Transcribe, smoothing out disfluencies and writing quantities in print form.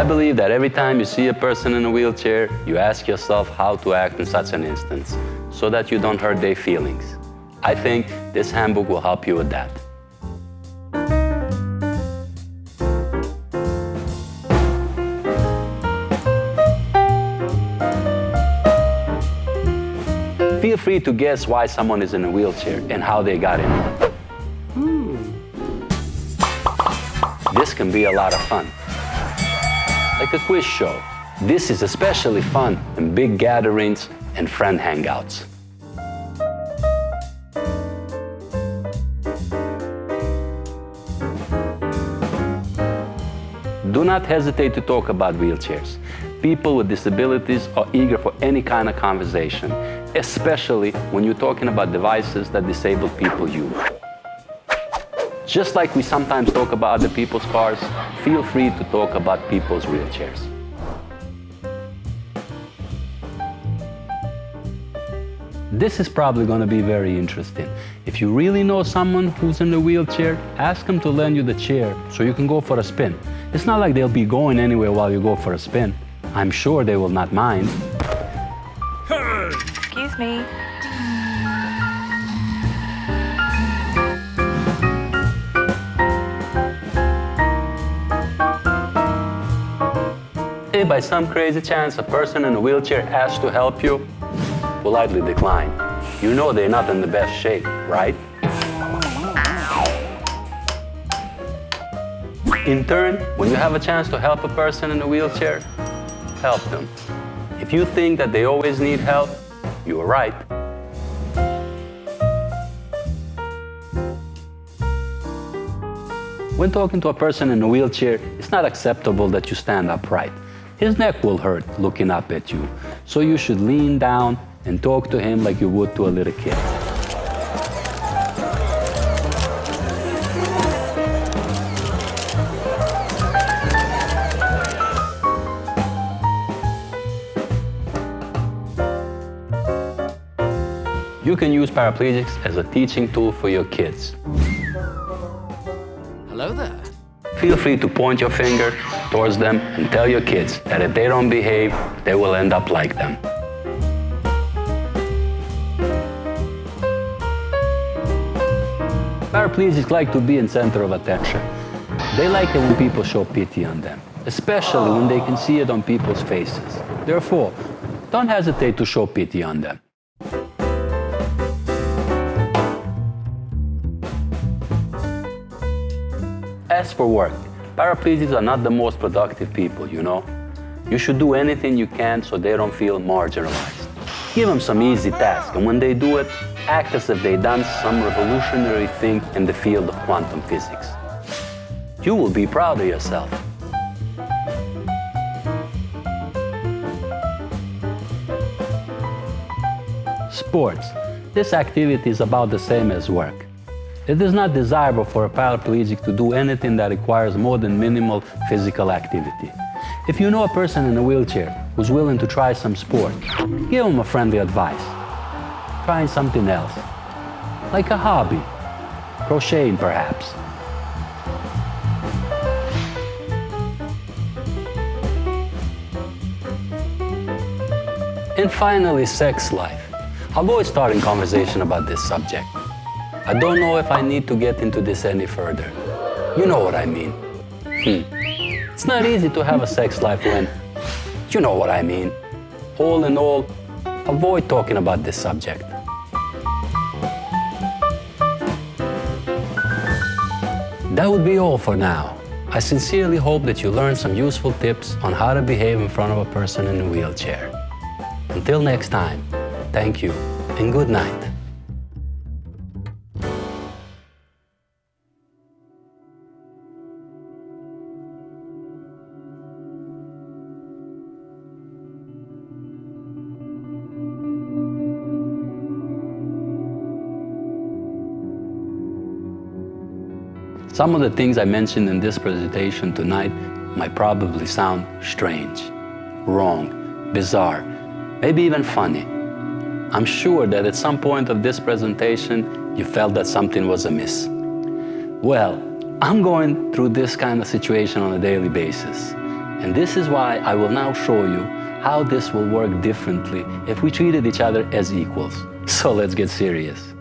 believe that every time you see a person in a wheelchair, you ask yourself how to act in such an instance so that you don't hurt their feelings. I think this handbook will help you with that. Feel free to guess why someone is in a wheelchair and how they got in it. This can be a lot of fun. Like a quiz show. This is especially fun in big gatherings and friend hangouts. Do not hesitate to talk about wheelchairs. People with disabilities are eager for any kind of conversation, especially when you're talking about devices that disabled people use. Just like we sometimes talk about other people's cars, feel free to talk about people's wheelchairs. This is probably going to be very interesting. If you really know someone who's in a wheelchair, ask them to lend you the chair so you can go for a spin. It's not like they'll be going anywhere while you go for a spin. I'm sure they will not mind. Excuse me. If by some crazy chance a person in a wheelchair asks to help you, politely decline. You know they're not in the best shape, right? In turn, when you have a chance to help a person in a wheelchair, help them. If you think that they always need help, you are right. When talking to a person in a wheelchair, it's not acceptable that you stand upright. His neck will hurt looking up at you, so you should lean down and talk to him like you would to a little kid. You can use paraplegics as a teaching tool for your kids. Hello there. Feel free to point your finger towards them and tell your kids that if they don't behave, they will end up like them. Paraplegics like to be in center of attention. They like it when people show pity on them, especially when they can see it on people's faces. Therefore, don't hesitate to show pity on them. As for work, paraplegics are not the most productive people, you know. You should do anything you can so they don't feel marginalized. Give them some easy tasks, and when they do it, act as if they've done some revolutionary thing in the field of quantum physics. You will be proud of yourself. Sports. This activity is about the same as work. It is not desirable for a paraplegic to do anything that requires more than minimal physical activity. If you know a person in a wheelchair who's willing to try some sport, give them a friendly advice. Trying something else, like a hobby, crocheting perhaps. And finally, sex life. Avoid starting conversation about this subject. I don't know if I need to get into this any further. You know what I mean. It's not easy to have a sex life when, you know what I mean. All in all, avoid talking about this subject. That would be all for now. I sincerely hope that you learned some useful tips on how to behave in front of a person in a wheelchair. Until next time, thank you and good night. Some of the things I mentioned in this presentation tonight might probably sound strange, wrong, bizarre, maybe even funny. I'm sure that at some point of this presentation, you felt that something was amiss. Well, I'm going through this kind of situation on a daily basis, And this is why I will now show you how this will work differently if we treated each other as equals. So let's get serious.